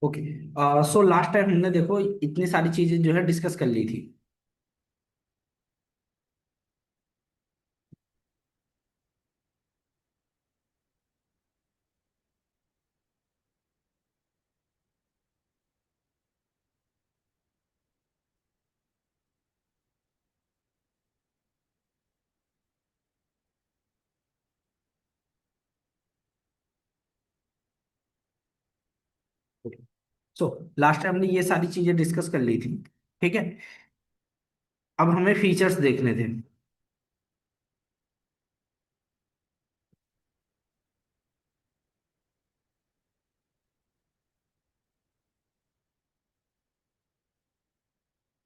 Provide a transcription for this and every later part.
Okay. So last time हमने देखो इतनी सारी चीजें जो है डिस्कस कर ली थी। ओके। सो लास्ट टाइम हमने ये सारी चीजें डिस्कस कर ली थी। ठीक है। अब हमें फीचर्स देखने थे।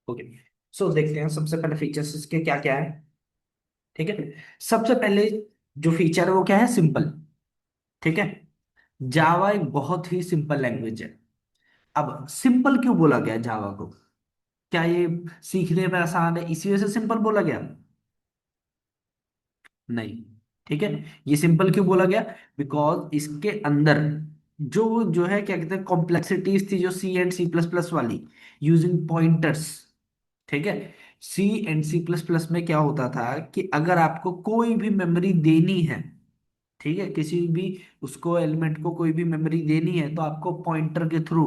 ओके। सो देखते हैं सबसे पहले फीचर्स इसके क्या क्या है। ठीक है। सबसे पहले जो फीचर है वो क्या है, सिंपल। ठीक है। जावा एक बहुत ही सिंपल लैंग्वेज है। अब सिंपल क्यों बोला गया जावा को? क्या ये सीखने में आसान है इसी वजह से सिंपल बोला गया? नहीं। ठीक है। ये सिंपल क्यों बोला गया? बिकॉज इसके अंदर जो है क्या कहते हैं कॉम्प्लेक्सिटीज थी, जो सी एंड सी प्लस प्लस वाली, यूजिंग पॉइंटर्स। ठीक है। सी एंड सी प्लस प्लस में क्या होता था कि अगर आपको कोई भी मेमोरी देनी है, ठीक है, किसी भी उसको एलिमेंट को कोई भी मेमोरी देनी है तो आपको पॉइंटर के थ्रू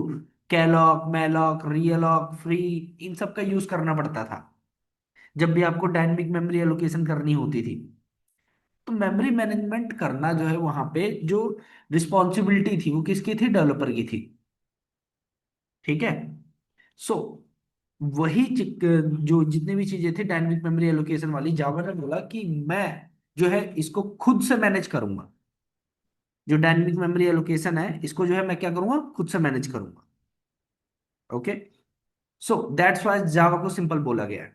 कैलॉग मैलॉग रियलॉग फ्री इन सब का यूज करना पड़ता था जब भी आपको डायनेमिक मेमोरी एलोकेशन करनी होती थी। तो मेमोरी मैनेजमेंट करना जो है वहां पे जो रिस्पॉन्सिबिलिटी थी वो किसकी थी? डेवलपर की थी। ठीक है। सो वही जो जितनी भी चीजें थी डायनेमिक मेमोरी एलोकेशन वाली, जावा ने बोला कि मैं जो है इसको खुद से मैनेज करूंगा। जो डायनेमिक मेमोरी एलोकेशन है इसको जो है मैं क्या करूंगा, खुद से मैनेज करूंगा। ओके। सो दैट्स वाई जावा को सिंपल बोला गया है।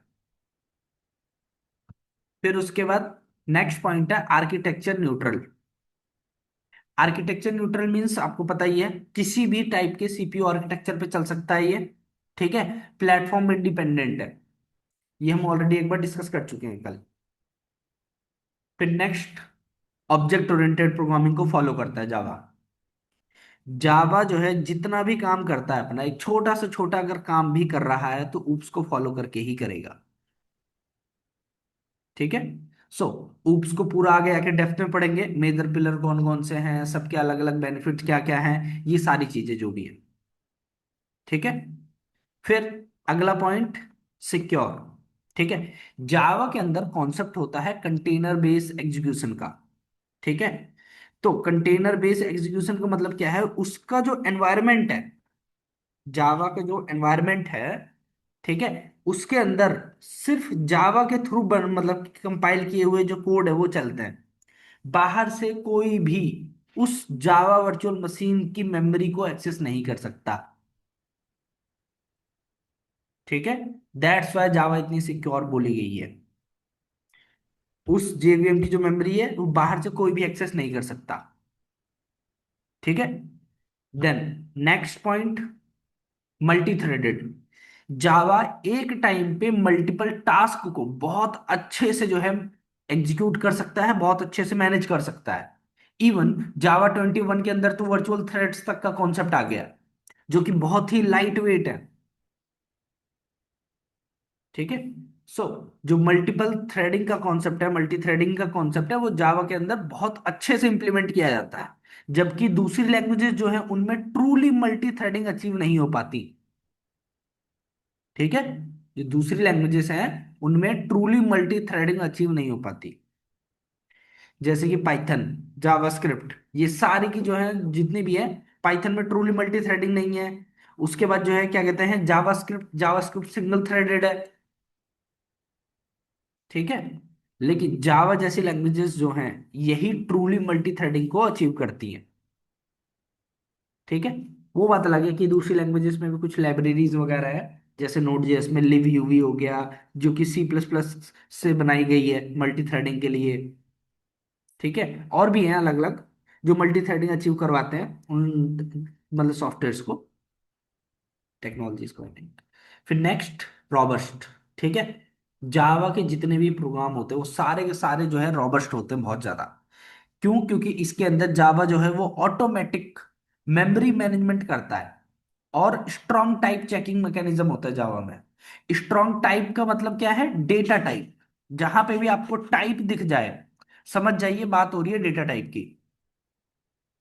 फिर उसके बाद नेक्स्ट पॉइंट है architecture neutral. Architecture neutral means आपको पता ही है, किसी भी टाइप के सीपीयू आर्किटेक्चर पे चल सकता है ये। ठीक है। प्लेटफॉर्म इंडिपेंडेंट है। ये हम ऑलरेडी एक बार डिस्कस कर चुके हैं कल। फिर नेक्स्ट, ऑब्जेक्ट ओरिएंटेड प्रोग्रामिंग को फॉलो करता है जावा। जावा जो है जितना भी काम करता है अपना, एक छोटा से छोटा अगर काम भी कर रहा है तो ऊप्स को फॉलो करके ही करेगा। ठीक है। सो ऊप्स को पूरा आगे आके डेप्थ में पढ़ेंगे, मेजर पिलर कौन कौन से हैं, सबके अलग अलग बेनिफिट क्या क्या हैं, ये सारी चीजें जो भी है। ठीक है। फिर अगला पॉइंट, सिक्योर। ठीक है। जावा के अंदर कॉन्सेप्ट होता है कंटेनर बेस्ड एग्जीक्यूशन का। ठीक है। तो कंटेनर बेस्ड एग्जीक्यूशन का मतलब क्या है, उसका जो एनवायरनमेंट है, जावा का जो एनवायरनमेंट है, ठीक है, उसके अंदर सिर्फ जावा के थ्रू मतलब कंपाइल किए हुए जो कोड है वो चलते हैं। बाहर से कोई भी उस जावा वर्चुअल मशीन की मेमोरी को एक्सेस नहीं कर सकता। ठीक है। दैट्स वाई जावा इतनी सिक्योर बोली गई है। उस जेवीएम की जो मेमोरी है वो बाहर से कोई भी एक्सेस नहीं कर सकता। ठीक है। Then next point, multi threaded. Java एक टाइम पे मल्टीपल टास्क को बहुत अच्छे से जो है एग्जीक्यूट कर सकता है, बहुत अच्छे से मैनेज कर सकता है। इवन जावा 21 के अंदर तो वर्चुअल थ्रेड्स तक का कॉन्सेप्ट आ गया, जो कि बहुत ही लाइट वेट है। ठीक है। सो जो मल्टीपल थ्रेडिंग का कॉन्सेप्ट है, मल्टी थ्रेडिंग का कॉन्सेप्ट है, वो जावा के अंदर बहुत अच्छे से इंप्लीमेंट किया जाता है, जबकि दूसरी लैंग्वेजेस जो है उनमें ट्रूली मल्टी थ्रेडिंग अचीव नहीं हो पाती। ठीक है। जो दूसरी लैंग्वेजेस हैं उनमें ट्रूली मल्टी थ्रेडिंग अचीव नहीं हो पाती, जैसे कि पाइथन, जावास्क्रिप्ट, ये सारी की जो है जितनी भी है, पाइथन में ट्रूली मल्टी थ्रेडिंग नहीं है। उसके बाद जो है क्या कहते हैं, जावास्क्रिप्ट, जावास्क्रिप्ट सिंगल थ्रेडेड है। ठीक है। लेकिन जावा जैसी लैंग्वेजेस जो हैं यही ट्रूली मल्टी थ्रेडिंग को अचीव करती हैं। ठीक है। वो बात अलग है कि दूसरी लैंग्वेजेस में भी कुछ लाइब्रेरीज वगैरह है, जैसे नोड जेएस में लिव यूवी हो गया, जो कि सी प्लस प्लस से बनाई गई है मल्टी थ्रेडिंग के लिए। ठीक है। और भी हैं अलग अलग जो मल्टी थ्रेडिंग अचीव करवाते हैं उन मतलब सॉफ्टवेयर्स को, टेक्नोलॉजीज को। फिर नेक्स्ट, रॉबस्ट। ठीक है। जावा के जितने भी प्रोग्राम होते हैं वो सारे के सारे जो है रॉबस्ट होते हैं बहुत ज्यादा। क्यों? क्योंकि इसके अंदर जावा जो है वो ऑटोमेटिक मेमोरी मैनेजमेंट करता है। और स्ट्रॉन्ग टाइप चेकिंग मैकेनिज्म होता है जावा में। स्ट्रॉन्ग टाइप का मतलब क्या है? Data type. जहां पे भी आपको टाइप दिख जाए, समझ जाइए बात हो रही है डेटा टाइप की।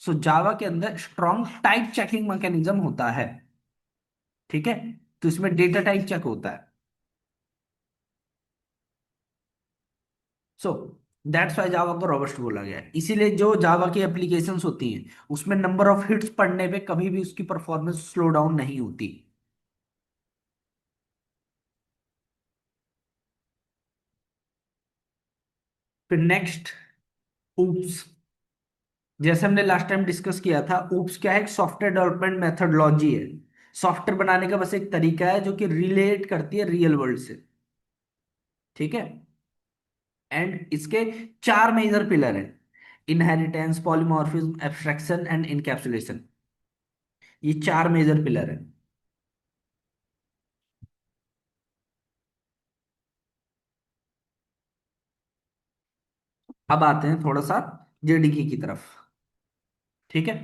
सो जावा के अंदर स्ट्रॉन्ग टाइप चेकिंग मैकेनिज्म होता है। ठीक है, तो इसमें डेटा टाइप चेक होता है। सो दैट्स वाई जावा को रोबस्ट बोला गया है। इसीलिए जो जावा की एप्लीकेशंस होती हैं उसमें नंबर ऑफ हिट्स पढ़ने पे कभी भी उसकी परफॉर्मेंस स्लो डाउन नहीं होती। फिर नेक्स्ट, ऊप्स। जैसे हमने लास्ट टाइम डिस्कस किया था, ऊप्स क्या है? एक सॉफ्टवेयर डेवलपमेंट मेथडोलॉजी है। सॉफ्टवेयर बनाने का बस एक तरीका है जो कि रिलेट करती है रियल वर्ल्ड से। ठीक है, एंड इसके चार मेजर पिलर हैं: inheritance, polymorphism, abstraction and encapsulation. ये चार मेजर पिलर हैं। अब आते हैं थोड़ा सा जेडीके की तरफ। ठीक है,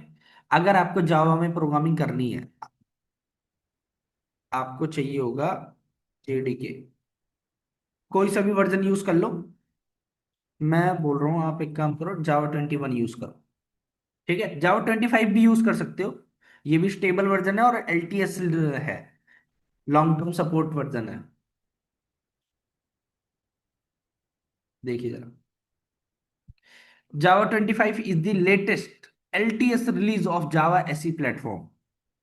अगर आपको जावा में प्रोग्रामिंग करनी है, आपको चाहिए होगा जेडीके। कोई सा भी वर्जन यूज कर लो। मैं बोल रहा हूँ आप एक काम करो, जावा 21 यूज करो। ठीक है, जावा 25 भी यूज कर सकते हो। ये भी स्टेबल वर्जन है और एलटीएस है, लॉन्ग टर्म सपोर्ट वर्जन है। देखिए जरा, Java 25 is the latest LTS release of Java SE platform.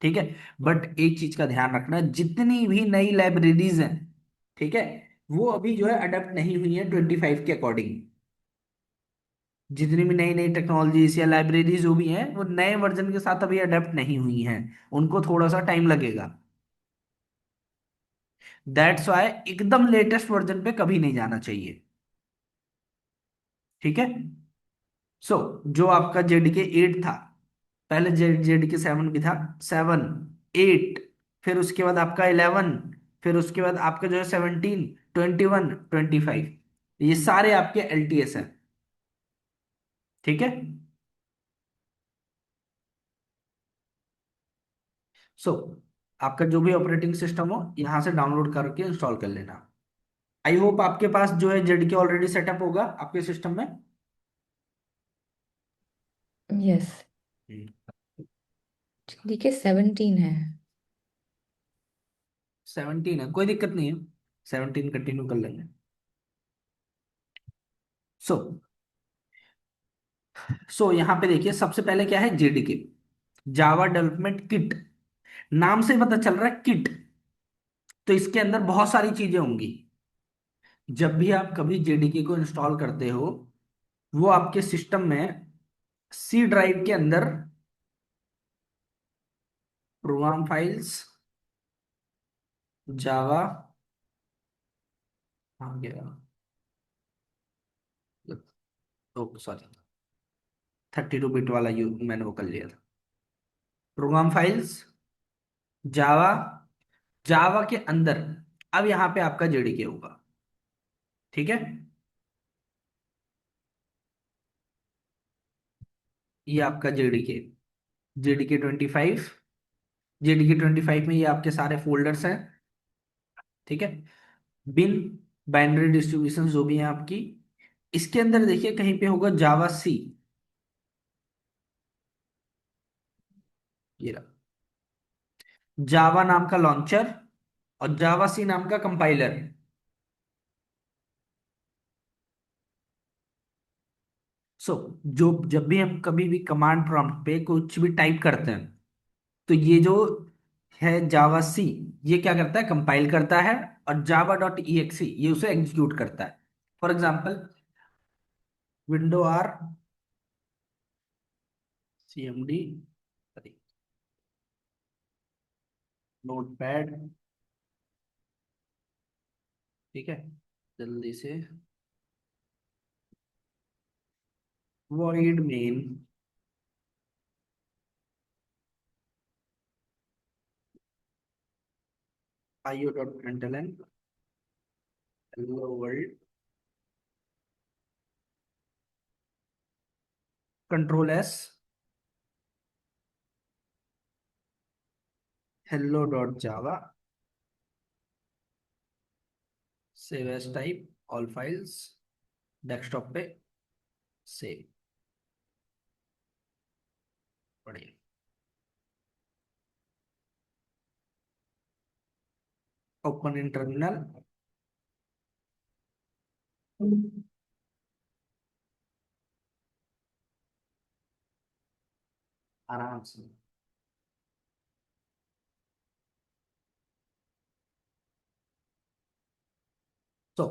ठीक है, बट एक चीज का ध्यान रखना, जितनी भी नई लाइब्रेरीज हैं, ठीक है, वो अभी जो है अडेप्ट नहीं हुई है 25 के अकॉर्डिंग। जितनी भी नई नई टेक्नोलॉजीज या लाइब्रेरीज जो भी हैं वो नए वर्जन के साथ अभी अडेप्ट नहीं हुई हैं। उनको थोड़ा सा टाइम लगेगा। दैट्स वाई एकदम लेटेस्ट वर्जन पे कभी नहीं जाना चाहिए। ठीक है, सो जो आपका जेडीके 8 था, पहले जेडीके 7 भी था। 7, 8, फिर उसके बाद आपका 11, फिर उसके बाद आपका जो है 17, 21, 25, ये सारे आपके एलटीएस हैं। ठीक है, सो आपका जो भी ऑपरेटिंग सिस्टम हो यहां से डाउनलोड करके इंस्टॉल कर लेना। आई होप आपके पास जो है जेडीके ऑलरेडी सेटअप होगा आपके सिस्टम में। यस। देखिए 17 है। 17 है, कोई दिक्कत नहीं है, 17 कंटिन्यू कर लेंगे। सो यहाँ पे देखिए, सबसे पहले क्या है? JDK, Java development kit. नाम से पता चल रहा है किट, तो इसके अंदर बहुत सारी चीजें होंगी। जब भी आप कभी जेडीके को इंस्टॉल करते हो, वो आपके सिस्टम में सी ड्राइव के अंदर प्रोग्राम फाइल्स, जावा, आ गया, सॉरी, 32 बिट वाला मैंने वो कर लिया था। प्रोग्राम फाइल्स, जावा, जावा के अंदर अब यहाँ पे आपका जेडीके होगा। ठीक है, ये आपका जेडीके, जेडीके 25। जेडीके 25 में ये आपके सारे फोल्डर्स हैं। ठीक है, बिन बाइनरी डिस्ट्रीब्यूशन जो भी है आपकी, इसके अंदर देखिए कहीं पे होगा जावा सी, ये रहा, जावा नाम का लॉन्चर और जावा सी नाम का कंपाइलर। सो जो जब भी हम कभी भी कमांड प्रॉम्प्ट पे कुछ भी टाइप करते हैं, तो ये जो है जावा सी, ये क्या करता है? कंपाइल करता है, और जावा डॉट ई एक्स ये उसे एग्जीक्यूट करता है। For example, window R C M D, notepad. ठीक है, जल्दी से, void main IO dot println, hello world, control S, hello dot Java, save as type, all files, desktop पे save. बढ़िया। Open in terminal. आराम से। तो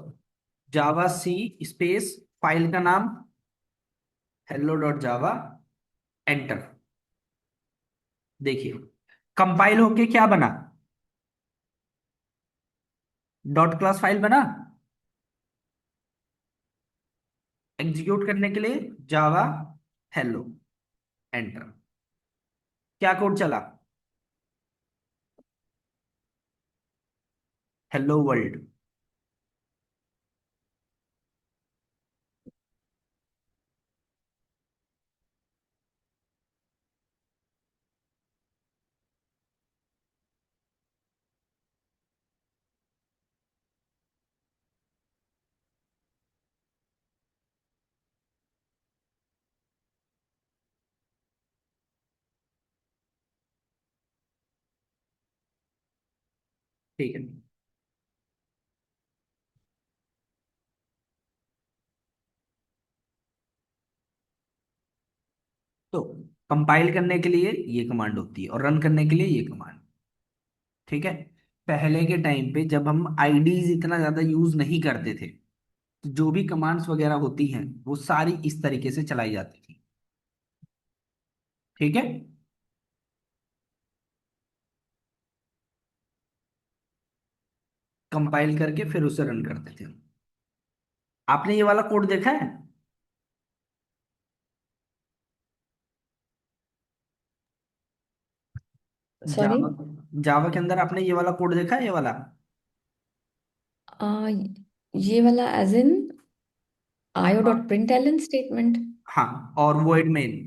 Java C space, file का नाम हेलो डॉट जावा, एंटर। देखिए, कंपाइल होके क्या बना, डॉट क्लास फाइल बना। एग्जीक्यूट करने के लिए जावा हेलो, एंटर। क्या कोड चला, हेलो वर्ल्ड। ठीक है। तो कंपाइल करने के लिए ये कमांड होती है और रन करने के लिए ये कमांड। ठीक है। पहले के टाइम पे जब हम आईडीज इतना ज्यादा यूज नहीं करते थे, तो जो भी कमांड्स वगैरह होती हैं वो सारी इस तरीके से चलाई जाती थी। ठीक है। कंपाइल करके फिर उसे रन करते थे। आपने ये वाला कोड देखा है, सॉरी। जावा, जावा के अंदर आपने ये वाला कोड देखा है, ये वाला। आ, ये वाला एज इन आयो डॉट हाँ। Println statement. हाँ, और वॉइड मेन,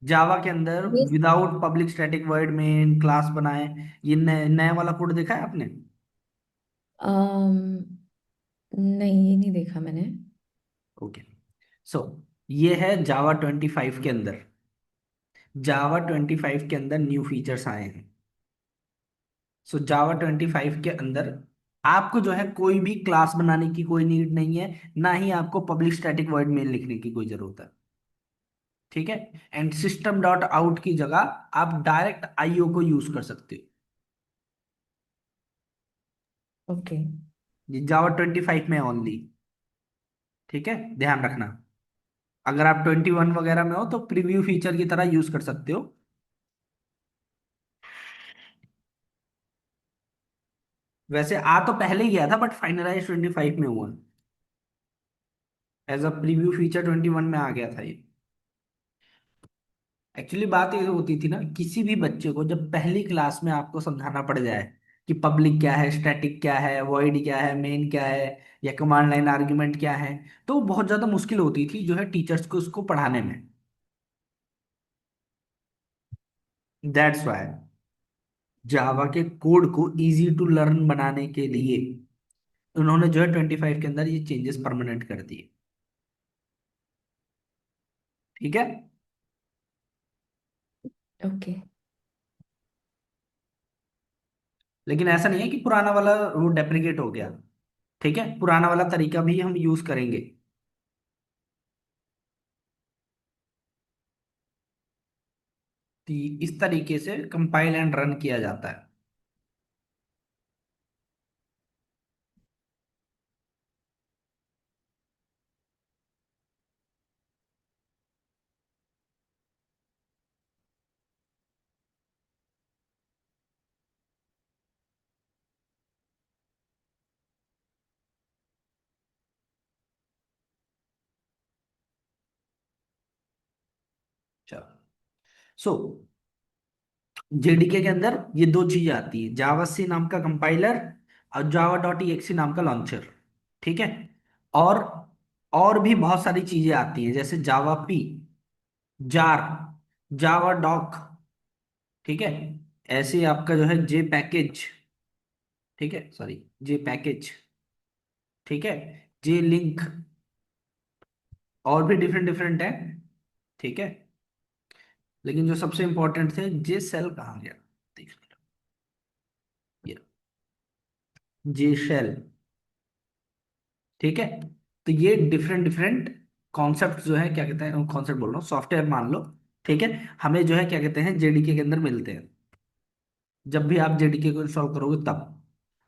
जावा के अंदर ये without public static void main class बनाए, ये नया नया वाला कोड देखा है आपने। अम, नहीं, ये नहीं देखा मैंने। ओके। सो ये है जावा 25 के अंदर। जावा 25 के अंदर न्यू फीचर्स आए हैं। सो जावा 25 के अंदर आपको जो है कोई भी क्लास बनाने की कोई नीड नहीं है, ना ही आपको पब्लिक स्टैटिक वॉइड मेन लिखने की कोई जरूरत है। ठीक है। एंड सिस्टम डॉट आउट की जगह आप डायरेक्ट आईओ को यूज कर सकते हो। ओके। ये जावा 25 में ओनली। ठीक है, ध्यान रखना। अगर आप 21 वगैरह में हो तो प्रीव्यू फीचर की तरह यूज कर सकते हो। वैसे आ तो पहले ही गया था बट फाइनलाइज 25 में हुआ। एज अ प्रीव्यू फीचर 21 में आ गया था ये। एक्चुअली बात ये होती थी ना, किसी भी बच्चे को जब पहली क्लास में आपको समझाना पड़ जाए कि पब्लिक क्या है, स्टैटिक क्या है, वॉइड क्या है, मेन क्या है, या कमांड लाइन आर्ग्यूमेंट क्या है, तो बहुत ज्यादा मुश्किल होती थी जो है टीचर्स को उसको पढ़ाने में। दैट्स वाई जावा के कोड को इजी टू लर्न बनाने के लिए उन्होंने जो है 25 के अंदर ये चेंजेस परमानेंट कर दिए। ठीक है। ओके। लेकिन ऐसा नहीं है कि पुराना वाला वो डेप्रिकेट हो गया। ठीक है, पुराना वाला तरीका भी हम यूज करेंगे। तो इस तरीके से कंपाइल एंड रन किया जाता है। चलो। सो जेडीके के अंदर ये दो चीजें आती है, जावा सी नाम का कंपाइलर और जावा डॉट ई नाम का लॉन्चर। ठीक है। और और भी बहुत सारी चीजें आती हैं जैसे जावा पी, जार, जावा डॉक। ठीक है। ऐसे ही आपका जो है जे पैकेज, ठीक है, सॉरी, जे पैकेज, ठीक है, जे लिंक, और भी डिफरेंट डिफरेंट है, ठीक है। लेकिन जो सबसे इंपॉर्टेंट थे, जे सेल कहाँ गया, देख लो, ये जे शेल, ठीक है। तो ये डिफरेंट डिफरेंट कॉन्सेप्ट जो है, क्या कहते हैं, कॉन्सेप्ट बोल रहा हूँ, सॉफ्टवेयर मान लो, ठीक है, हमें जो है क्या कहते हैं जेडीके के अंदर मिलते हैं, जब भी आप जेडीके को इंस्टॉल करोगे तब।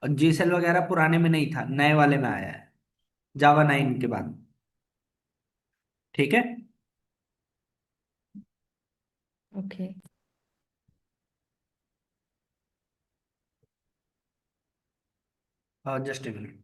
और जेसेल वगैरह पुराने में नहीं था, नए वाले में आया है, जावा 9 के बाद, ठीक है। Okay. Just a minute.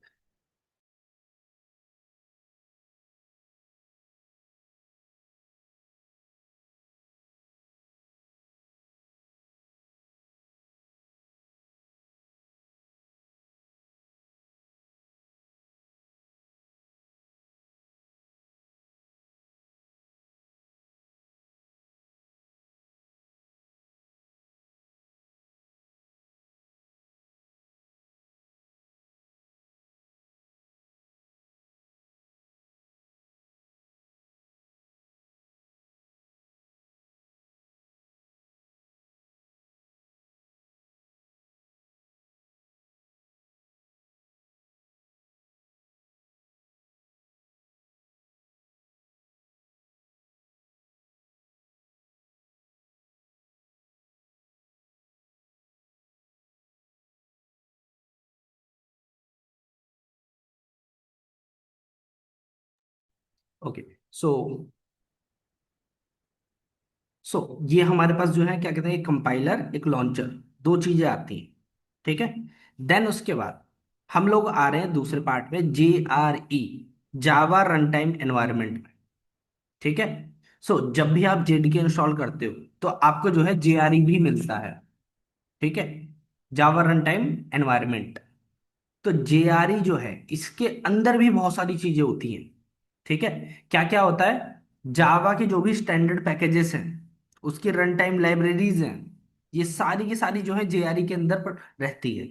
Okay. So so ये हमारे पास जो है क्या कहते हैं, एक कंपाइलर, एक लॉन्चर, दो चीजें आती हैं, ठीक है। देन उसके बाद हम लोग आ रहे हैं दूसरे पार्ट में, JRE, जावा रन टाइम एनवायरनमेंट में, ठीक है। सो जब भी आप जेडीके इंस्टॉल करते हो तो आपको जो है JRE भी मिलता है, ठीक है, जावा रन टाइम एनवायरनमेंट। तो JRE जो है, इसके अंदर भी बहुत सारी चीजें होती हैं, ठीक है। क्या क्या होता है, जावा के जो भी स्टैंडर्ड पैकेजेस हैं, उसकी रन टाइम लाइब्रेरीज हैं, ये सारी की सारी जो है JRE के अंदर पर रहती है,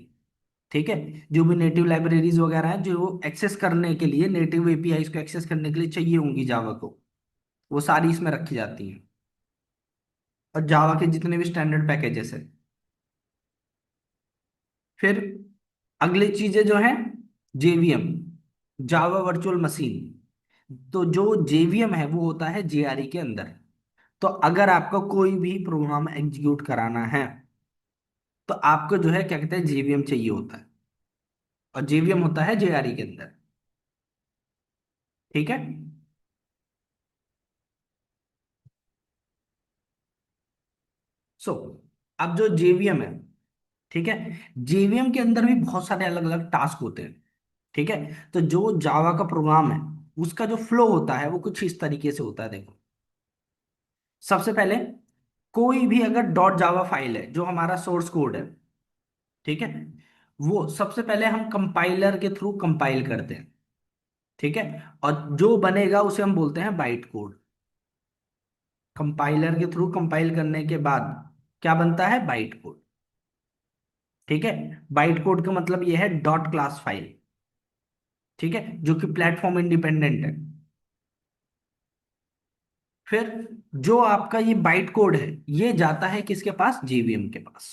ठीक है। जो भी नेटिव लाइब्रेरीज वगैरह हैं, जो एक्सेस करने के लिए, नेटिव एपीआई को एक्सेस करने के लिए चाहिए होंगी जावा को, वो सारी इसमें रखी जाती हैं। और जावा के जितने भी स्टैंडर्ड पैकेजेस हैं, फिर अगली चीजें जो है, JVM, जावा वर्चुअल मशीन। तो जो JVM है वो होता है JRE के अंदर। तो अगर आपको कोई भी प्रोग्राम एग्जीक्यूट कराना है तो आपको जो है क्या कहते हैं JVM चाहिए होता है, और JVM होता है JRE के अंदर, ठीक है। सो अब जो JVM है, ठीक है, JVM के अंदर भी बहुत सारे अलग अलग टास्क होते हैं, ठीक है। तो जो जावा का प्रोग्राम है, उसका जो फ्लो होता है वो कुछ इस तरीके से होता है, देखो। सबसे पहले कोई भी अगर डॉट जावा फाइल है, जो हमारा सोर्स कोड है, ठीक है, वो सबसे पहले हम कंपाइलर के थ्रू कंपाइल करते हैं, ठीक है। और जो बनेगा उसे हम बोलते हैं बाइट कोड। कंपाइलर के थ्रू कंपाइल करने के बाद क्या बनता है, बाइट कोड, ठीक है। बाइट कोड का मतलब यह है डॉट क्लास फाइल, ठीक है, जो कि प्लेटफॉर्म इंडिपेंडेंट है। फिर जो आपका ये बाइट कोड है, ये जाता है किसके पास, JVM के पास।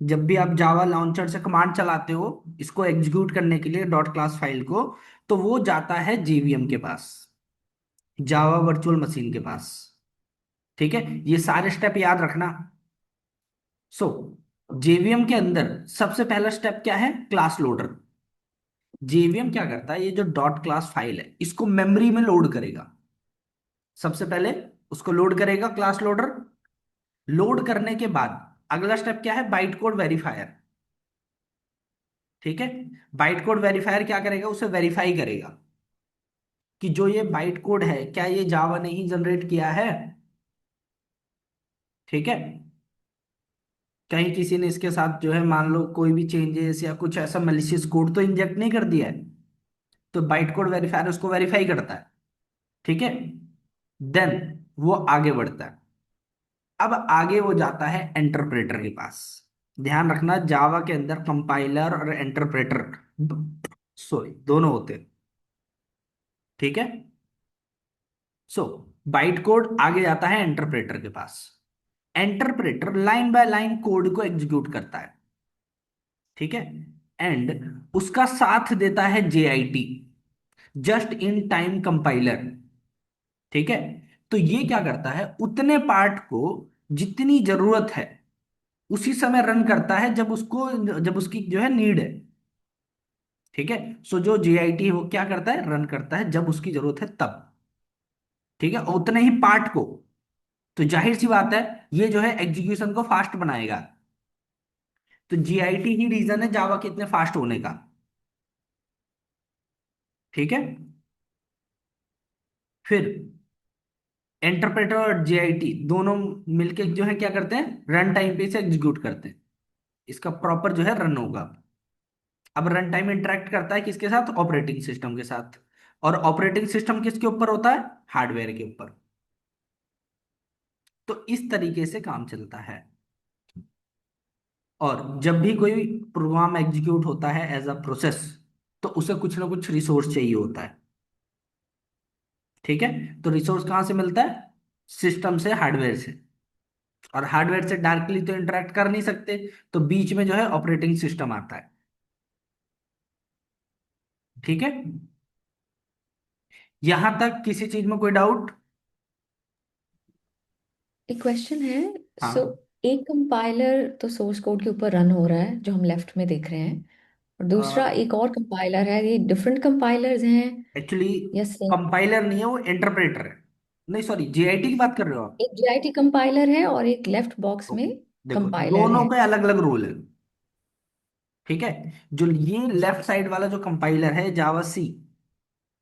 जब भी आप जावा लॉन्चर से कमांड चलाते हो इसको एग्जीक्यूट करने के लिए, डॉट क्लास फाइल को, तो वो जाता है JVM के पास, जावा वर्चुअल मशीन के पास, ठीक है। ये सारे स्टेप याद रखना। सो JVM के अंदर सबसे पहला स्टेप क्या है, क्लास लोडर। JVM क्या करता है, ये जो डॉट क्लास फाइल है इसको मेमोरी में लोड करेगा। सबसे पहले उसको लोड करेगा क्लास लोडर। लोड करने के बाद अगला स्टेप क्या है, बाइट कोड वेरीफायर, ठीक है। बाइट कोड वेरीफायर क्या करेगा, उसे वेरीफाई करेगा कि जो ये बाइट कोड है, क्या ये जावा ने ही जनरेट किया है, ठीक है। कहीं किसी ने इसके साथ जो है मान लो कोई भी चेंजेस या कुछ ऐसा मैलिशियस कोड तो इंजेक्ट नहीं कर दिया है। तो बाइट कोड वेरीफायर उसको वेरीफाई करता है, ठीक है। देन वो आगे बढ़ता है। अब आगे वो जाता है इंटरप्रेटर के पास। ध्यान रखना, जावा के अंदर कंपाइलर और इंटरप्रेटर, सॉरी, दोनों होते हैं। ठीक है। सो बाइट कोड आगे जाता है इंटरप्रेटर के पास। Interpreter line by line code को एग्जीक्यूट करता है। ठीक है। एंड उसका साथ देता है JIT, just in time compiler. ठीक है। तो ये क्या करता है, उतने पार्ट को जितनी जरूरत है उसी समय रन करता है जब उसको, जब उसकी जो है नीड है। ठीक है। सो जो जेआईटी है वो क्या करता है, रन करता है जब उसकी जरूरत है तब। ठीक है, और उतने ही पार्ट को। तो जाहिर सी बात है, ये जो है एग्जीक्यूशन को फास्ट बनाएगा। तो जीआईटी ही रीजन है जावा के इतने फास्ट होने का। ठीक है। फिर इंटरप्रेटर और जेआईटी दोनों मिलके जो है क्या करते हैं, रन टाइम पे इसे एग्जीक्यूट करते हैं। इसका प्रॉपर जो है रन होगा। अब रन टाइम इंटरेक्ट करता है किसके साथ, ऑपरेटिंग सिस्टम के साथ। और ऑपरेटिंग सिस्टम किसके ऊपर होता है, हार्डवेयर के ऊपर। तो इस तरीके से काम चलता है। और जब भी कोई प्रोग्राम एग्जीक्यूट होता है एज अ प्रोसेस, तो उसे कुछ ना कुछ रिसोर्स चाहिए होता है। ठीक है। तो रिसोर्स कहाँ से मिलता है, सिस्टम से, हार्डवेयर से। और हार्डवेयर से डायरेक्टली तो इंटरेक्ट कर नहीं सकते, तो बीच में जो है ऑपरेटिंग सिस्टम आता है। ठीक है। यहां तक किसी चीज में कोई डाउट? एक क्वेश्चन है। सो हाँ। एक कंपाइलर तो सोर्स कोड के ऊपर रन हो रहा है जो हम लेफ्ट में देख रहे हैं, और दूसरा एक और कंपाइलर है। ये डिफरेंट कंपाइलर्स हैं एक्चुअली या सेम? कंपाइलर नहीं है, वो इंटरप्रेटर है। नहीं सॉरी, जेआईटी की बात कर रहे हो आप? एक जीआईटी कंपाइलर है और एक लेफ्ट बॉक्स में ओके। देखो, कंपाइलर दोनों है। के अलग अलग रोल है। ठीक है। जो ये लेफ्ट साइड वाला जो कंपाइलर है जावा सी,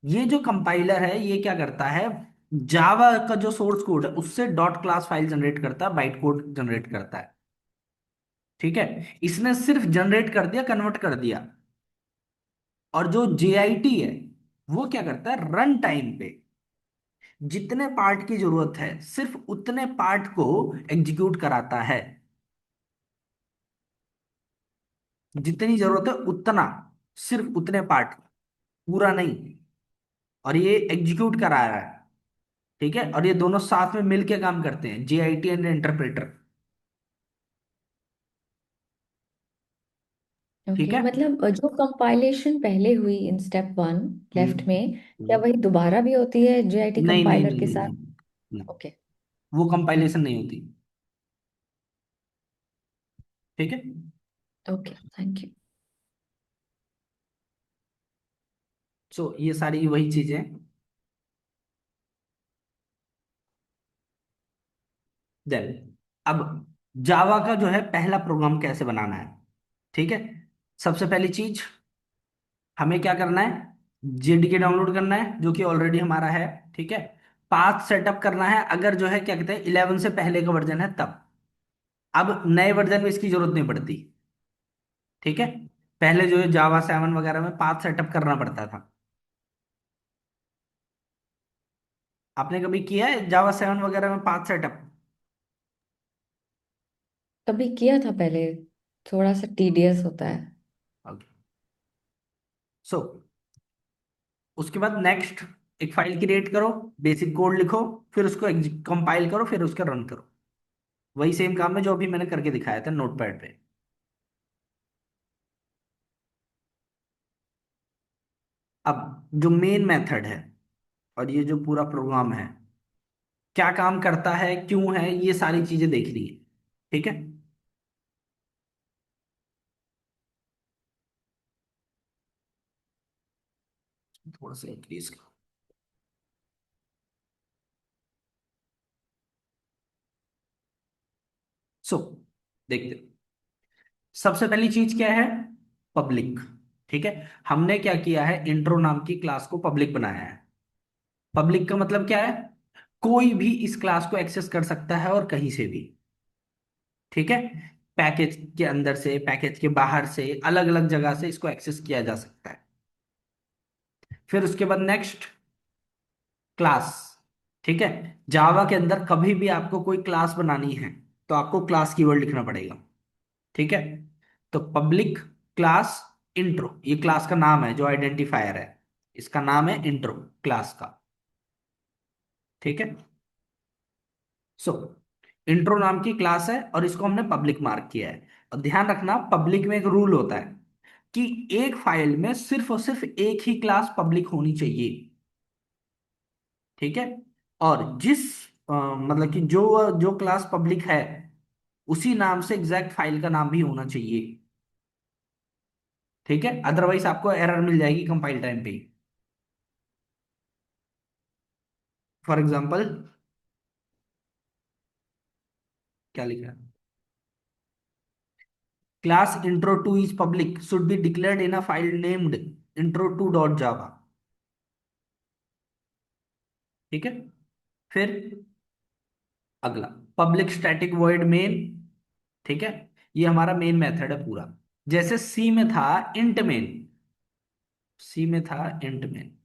ये जो कंपाइलर है ये क्या करता है, जावा का जो सोर्स कोड है उससे डॉट क्लास फाइल जनरेट करता है, बाइट कोड जनरेट करता है। ठीक है। इसने सिर्फ जनरेट कर दिया, कन्वर्ट कर दिया। और जो जेआईटी है वो क्या करता है, रन टाइम पे जितने पार्ट की जरूरत है सिर्फ उतने पार्ट को एग्जीक्यूट कराता है। जितनी जरूरत है उतना, सिर्फ उतने पार्ट, पूरा नहीं। और ये एग्जीक्यूट करा रहा है। ठीक है। और ये दोनों साथ में मिलके काम करते हैं, जेआईटी एंड इंटरप्रेटर। ठीक ओके, है। मतलब जो कंपाइलेशन पहले हुई इन स्टेप वन लेफ्ट हम्म। में, क्या हम्म। वही दोबारा भी होती है जीआईटी नहीं नहीं कंपाइलर नहीं के नहीं साथ? नहीं, नहीं। ओके। वो कंपाइलेशन नहीं होती। ठीक है। Okay, thank you. सो ये सारी वही चीजें हैं। देन अब जावा का जो है पहला प्रोग्राम कैसे बनाना है। ठीक है। सबसे पहली चीज, हमें क्या करना है, जेडीके डाउनलोड करना है जो कि ऑलरेडी हमारा है। ठीक है। पाथ सेटअप करना है, अगर जो है क्या कहते हैं 11 से पहले का वर्जन है तब। अब नए वर्जन में इसकी जरूरत नहीं पड़ती। ठीक है। पहले जो है जावा 7 वगैरह में पाथ सेटअप करना पड़ता था। आपने कभी किया है जावा 7 वगैरह में पाथ सेटअप? कभी किया था पहले, थोड़ा सा टीडियस होता है। ओके। सो उसके बाद नेक्स्ट, एक फाइल क्रिएट करो, बेसिक कोड लिखो, फिर उसको कंपाइल करो, फिर उसका रन करो। वही सेम काम है जो अभी मैंने करके दिखाया था नोटपैड पे। अब जो मेन मेथड है और ये जो पूरा प्रोग्राम है, क्या काम करता है, क्यों है, ये सारी चीजें देखनी है। ठीक है। थोड़ा सा इंक्रीज करो। सो देखते हैं। सबसे पहली चीज क्या है, पब्लिक। ठीक है। हमने क्या किया है, इंट्रो नाम की क्लास को पब्लिक बनाया है। पब्लिक का मतलब क्या है, कोई भी इस क्लास को एक्सेस कर सकता है और कहीं से भी। ठीक है। पैकेज के अंदर से, पैकेज के बाहर से, अलग अलग जगह से इसको एक्सेस किया जा सकता है। फिर उसके बाद नेक्स्ट, क्लास। ठीक है। जावा के अंदर कभी भी आपको कोई क्लास बनानी है तो आपको क्लास कीवर्ड लिखना पड़ेगा। ठीक है। तो पब्लिक क्लास इंट्रो, ये क्लास का नाम है जो आइडेंटिफायर है, इसका नाम है इंट्रो क्लास का। ठीक है। सो इंट्रो नाम की क्लास है और इसको हमने पब्लिक मार्क किया है। और ध्यान रखना, पब्लिक में एक रूल होता है कि एक फाइल में सिर्फ और सिर्फ एक ही क्लास पब्लिक होनी चाहिए। ठीक है। और जिस मतलब कि जो जो क्लास पब्लिक है उसी नाम से एग्जैक्ट फाइल का नाम भी होना चाहिए। ठीक है, अदरवाइज आपको एरर मिल जाएगी कंपाइल टाइम पे। फॉर एग्जाम्पल, क्या लिखा है? Class intro 2 is public should be declared in a file named intro2.java। ठीक है। फिर अगला, पब्लिक स्टैटिक वॉइड मेन। ठीक है, ये हमारा मेन मेथड है पूरा। जैसे सी में था इंट मेन, सी में था इंट मेन,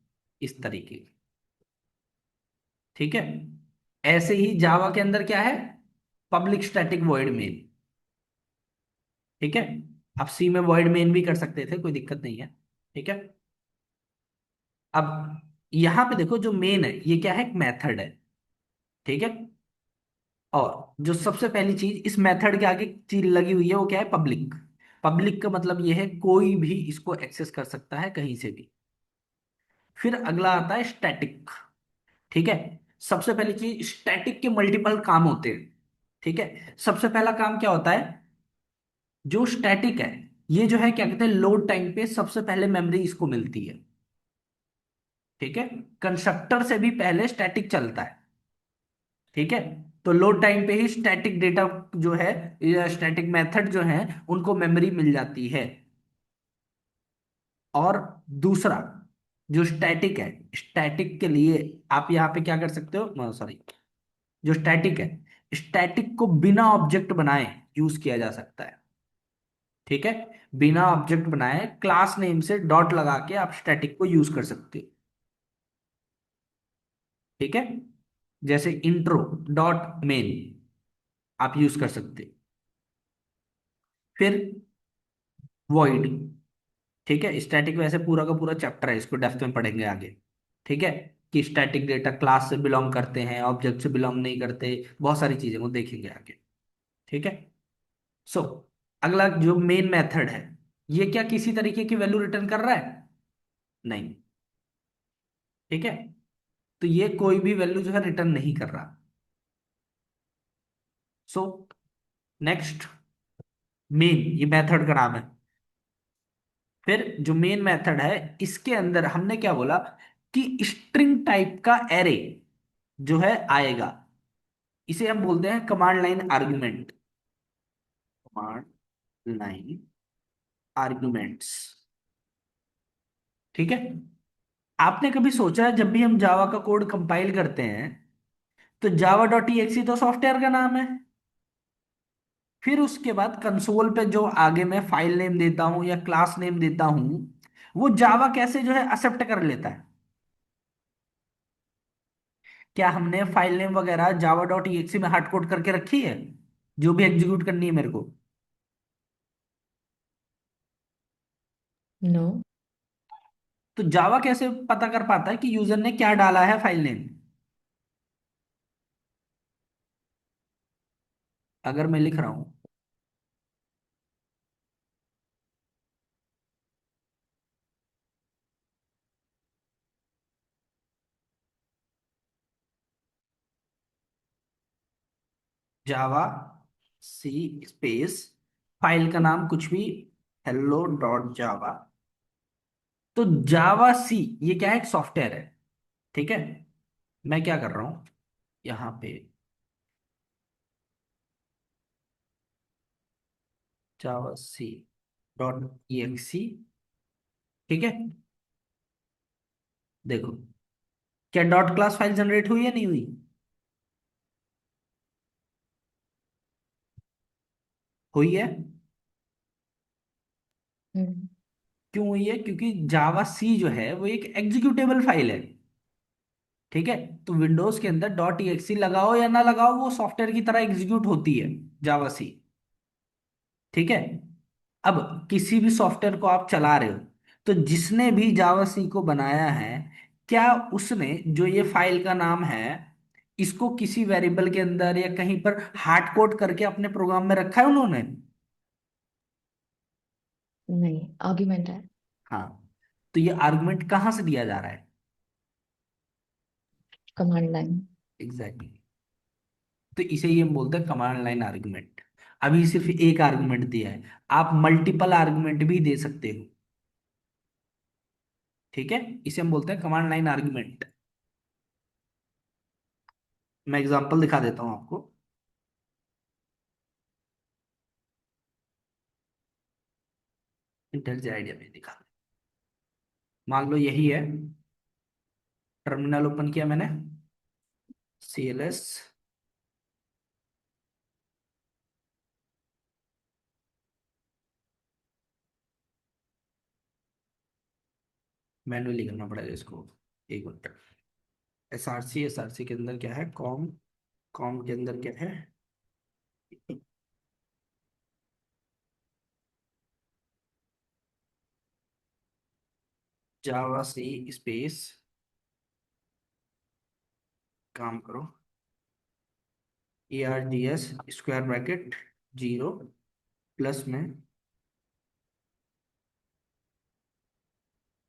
इस तरीके की। ठीक है। ऐसे ही जावा के अंदर क्या है, पब्लिक स्टैटिक वॉइड मेन। ठीक है। आप सी में वॉइड मेन भी कर सकते थे, कोई दिक्कत नहीं है। ठीक है। अब यहां पे देखो, जो मेन है ये क्या है, एक मेथड है। ठीक है। और जो सबसे पहली चीज इस मेथड के आगे चीज लगी हुई है वो क्या है, पब्लिक। पब्लिक का मतलब ये है कोई भी इसको एक्सेस कर सकता है कहीं से भी। फिर अगला आता है स्टैटिक। ठीक है। सबसे पहली चीज, स्टैटिक के मल्टीपल काम होते हैं। ठीक है। सबसे पहला काम क्या होता है, जो स्टैटिक है ये जो है क्या कहते हैं, लोड टाइम पे सबसे पहले मेमोरी इसको मिलती है। ठीक है। कंस्ट्रक्टर से भी पहले स्टैटिक चलता है। ठीक है। तो लोड टाइम पे ही स्टैटिक डेटा जो है, या स्टैटिक मेथड जो है, उनको मेमोरी मिल जाती है। और दूसरा, जो स्टैटिक है, स्टैटिक के लिए आप यहाँ पे क्या कर सकते हो, सॉरी, जो स्टैटिक है, स्टैटिक को बिना ऑब्जेक्ट बनाए यूज किया जा सकता है। ठीक है। बिना ऑब्जेक्ट बनाए क्लास नेम से डॉट लगा के आप स्टैटिक को यूज कर सकते हो। ठीक है। जैसे इंट्रो डॉट मेन आप यूज कर सकते हो। फिर वॉइड। ठीक है, स्टैटिक वैसे पूरा का पूरा चैप्टर है, इसको डेप्थ में पढ़ेंगे आगे। ठीक है, कि स्टैटिक डेटा क्लास से बिलोंग करते हैं, ऑब्जेक्ट से बिलोंग नहीं करते, बहुत सारी चीजें वो देखेंगे आगे। ठीक है। सो अगला जो मेन मेथड है, ये क्या किसी तरीके की वैल्यू रिटर्न कर रहा है? नहीं। ठीक है। तो ये कोई भी वैल्यू जो है रिटर्न नहीं कर रहा। सो नेक्स्ट, मेन ये मेथड का नाम है। फिर जो मेन मेथड है, इसके अंदर हमने क्या बोला कि स्ट्रिंग टाइप का एरे जो है आएगा, इसे हम बोलते हैं command line argument. Command line arguments. ठीक है। आपने कभी सोचा है, जब भी हम जावा का कोड कंपाइल करते हैं तो जावा डॉट ई तो सॉफ्टवेयर का नाम है। फिर उसके बाद कंसोल पे जो आगे मैं फाइल नेम देता हूं या क्लास नेम देता हूं, वो जावा कैसे जो है एक्सेप्ट कर लेता है? क्या हमने फाइल नेम वगैरह जावा डॉट ई में हार्ड कोड करके रखी है, जो भी एग्जीक्यूट करनी है मेरे को? नो। तो जावा कैसे पता कर पाता है कि यूजर ने क्या डाला है फाइल नेम? अगर मैं लिख रहा हूं जावा सी स्पेस, फाइल का नाम कुछ भी, हेलो डॉट जावा, तो जावा सी ये क्या है, एक सॉफ्टवेयर है। ठीक है। मैं क्या कर रहा हूं यहाँ पे, जावा सी डॉट ई। ठीक है। देखो, क्या डॉट क्लास फाइल जनरेट हुई या नहीं हुई? हुई है। हम्म। क्यों हुई है? क्योंकि जावा सी जो है वो एक एग्जीक्यूटेबल फाइल है। ठीक है। तो विंडोज के अंदर डॉट ई लगाओ या ना लगाओ, वो सॉफ्टवेयर की तरह एग्जीक्यूट होती है जावा सी। ठीक है। अब किसी भी सॉफ्टवेयर को आप चला रहे हो, तो जिसने भी जावा सी को बनाया है, क्या उसने जो ये फाइल का नाम है, इसको किसी वेरिएबल के अंदर या कहीं पर हार्ड कोड करके अपने प्रोग्राम में रखा है उन्होंने? नहीं, आर्ग्यूमेंट है। हाँ। तो ये आर्गुमेंट कहाँ से दिया जा रहा है? Command line. Exactly exactly. तो इसे ही हम बोलते हैं कमांड लाइन आर्गुमेंट। अभी सिर्फ एक आर्गुमेंट दिया है, आप मल्टीपल आर्गुमेंट भी दे सकते हो। ठीक है, इसे हम बोलते हैं कमांड लाइन आर्गुमेंट। मैं एग्जांपल दिखा देता हूं आपको। इंटेलिजेंट आइडिया में दिखा, मान लो यही है, टर्मिनल ओपन किया मैंने, CLS, मैनुअली करना पड़ेगा इसको, एक मिनट। SRC के अंदर क्या है, कॉम, कॉम के अंदर क्या है, जावा सी स्पेस, काम करो, ARGS स्क्वायर ब्रैकेट 0 प्लस में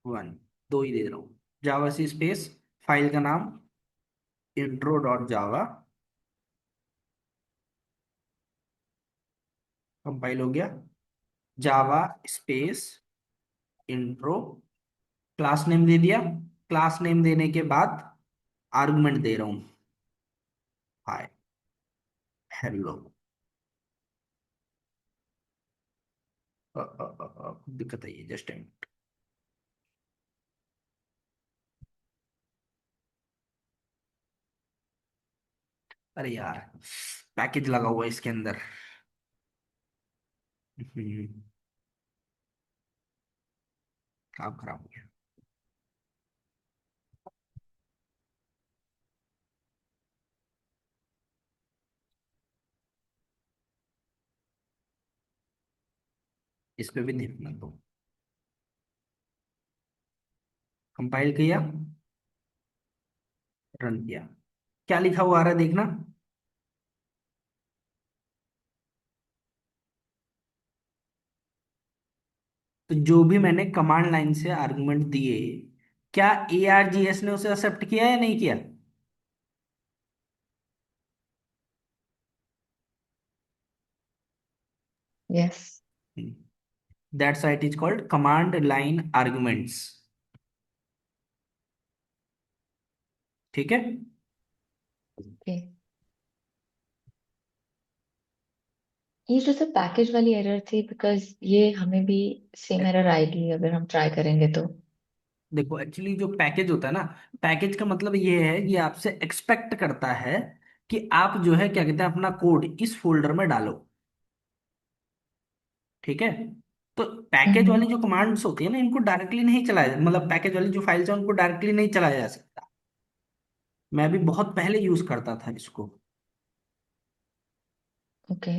1, दो ही दे रहा हूँ, जावा सी स्पेस, फाइल का नाम intro.java, कंपाइल हो गया, Java space intro, class name दे दिया, क्लास नेम देने के बाद आर्गुमेंट दे रहा हूँ, हाय, हेलो। दिक्कत आई है, जस्ट टाइम। अरे यार, पैकेज लगा हुआ है इसके अंदर। हम्म, काम खराब हो गया। इस पे भी देखना तो, कंपाइल किया, रन किया, क्या लिखा हुआ आ रहा है देखना। तो जो भी मैंने कमांड लाइन से आर्गुमेंट दिए, क्या ARGS ने उसे एक्सेप्ट किया या नहीं किया? Yes. That's it is called command line arguments. ठीक है। ओके। ये जैसे पैकेज वाली एरर थी, बिकॉज ये हमें भी सेम एरर आएगी अगर हम ट्राई करेंगे तो। देखो एक्चुअली जो पैकेज होता है ना, पैकेज का मतलब ये है, ये आपसे एक्सपेक्ट करता है कि आप जो है क्या कहते हैं अपना कोड इस फोल्डर में डालो। ठीक है। तो पैकेज वाली हम्म। जो कमांड्स होती है ना, इनको डायरेक्टली नहीं चलाया, मतलब पैकेज वाली जो फाइल्स है उनको डायरेक्टली नहीं चलाया जा सकता। मैं भी बहुत पहले यूज करता था इसको। ओके।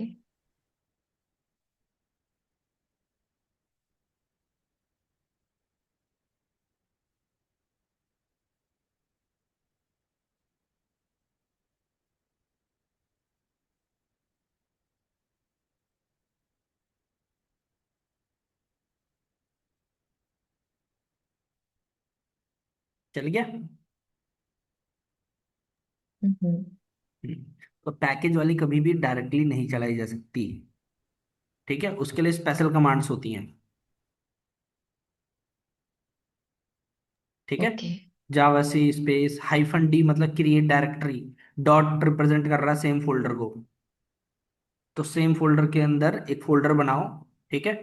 चल गया। हम्म। हम्म। तो पैकेज वाली कभी भी डायरेक्टली नहीं चलाई जा सकती। ठीक है, उसके लिए स्पेशल कमांड्स होती हैं। ठीक है। ओके। जावा सी स्पेस -d मतलब क्रिएट डायरेक्टरी, डॉट रिप्रेजेंट कर रहा है सेम फोल्डर को, तो सेम फोल्डर के अंदर एक फोल्डर बनाओ। ठीक है।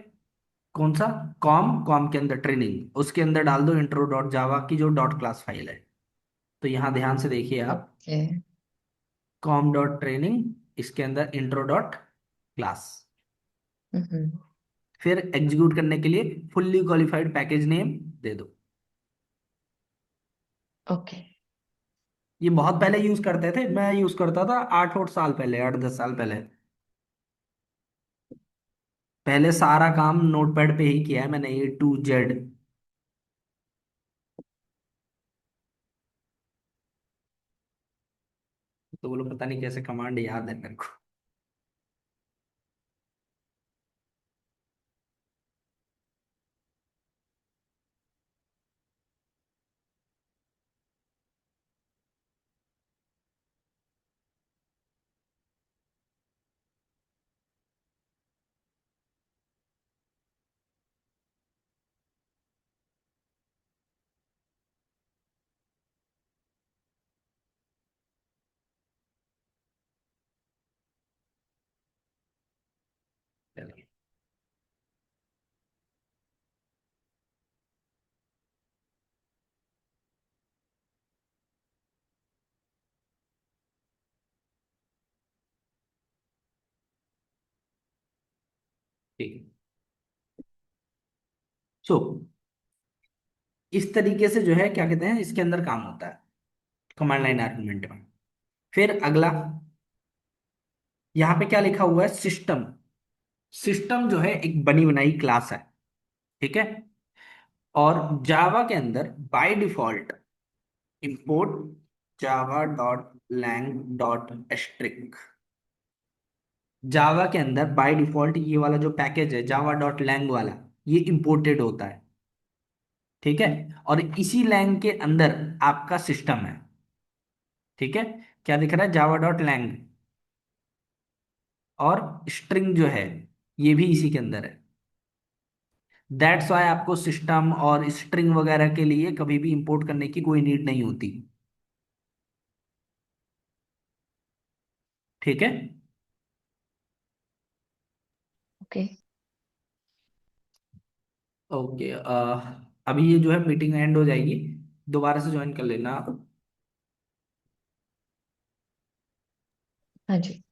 कौन सा? कॉम, कॉम के अंदर ट्रेनिंग, उसके अंदर डाल दो intro.java की जो डॉट क्लास फाइल है। तो यहाँ ध्यान से देखिए आप, ओके। com.training, इसके अंदर intro.class, हम्म। फिर एग्जीक्यूट करने के लिए फुल्ली क्वालिफाइड पैकेज नेम दे दो। ओके। ये बहुत पहले यूज करते थे, मैं यूज करता था 8 8 साल पहले, 8 10 साल पहले। पहले सारा काम नोटपैड पे ही किया है मैंने, A to Z। तो बोलो पता नहीं कैसे कमांड याद है मेरे को। चलिए, ठीक है। सो इस तरीके से जो है क्या कहते हैं इसके अंदर काम होता है कमांड लाइन आर्गुमेंट में। फिर अगला, यहाँ पे क्या लिखा हुआ है, सिस्टम। सिस्टम जो है एक बनी बनाई क्लास है, ठीक है। और जावा के अंदर बाय डिफॉल्ट इंपोर्ट java.lang.string। जावा के अंदर बाय डिफॉल्ट ये वाला जो पैकेज है java.lang वाला, ये इंपोर्टेड होता है, ठीक है। और इसी लैंग के अंदर आपका सिस्टम है, ठीक है। क्या दिख रहा है, java.lang। और स्ट्रिंग जो है ये भी इसी के अंदर है। दैट्स वाई आपको सिस्टम और स्ट्रिंग वगैरह के लिए कभी भी इंपोर्ट करने की कोई नीड नहीं होती, ठीक है। ओके। ओके, अभी ये जो है मीटिंग एंड हो जाएगी, दोबारा से ज्वाइन कर लेना आप। हाँ जी।